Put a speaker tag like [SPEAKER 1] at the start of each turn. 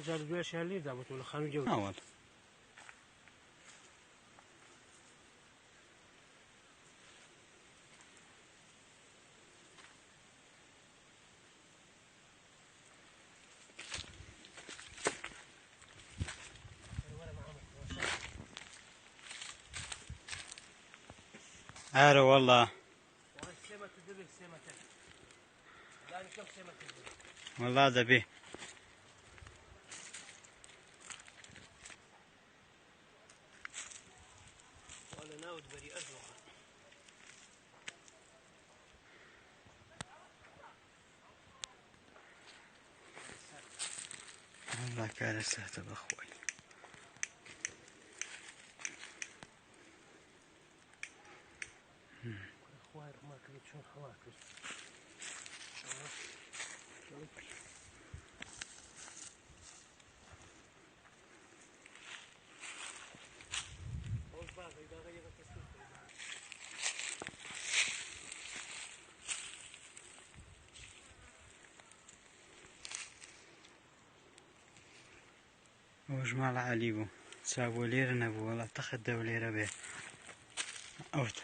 [SPEAKER 1] جال دوێش هەر لێ دابەتەوە لە خانوو جەوت.
[SPEAKER 2] والله عارف والله والله دبي والله كارثة تبع اخوي. وجمال علي بو سابو ليرة نبو والله تخدوا ليرة به اوت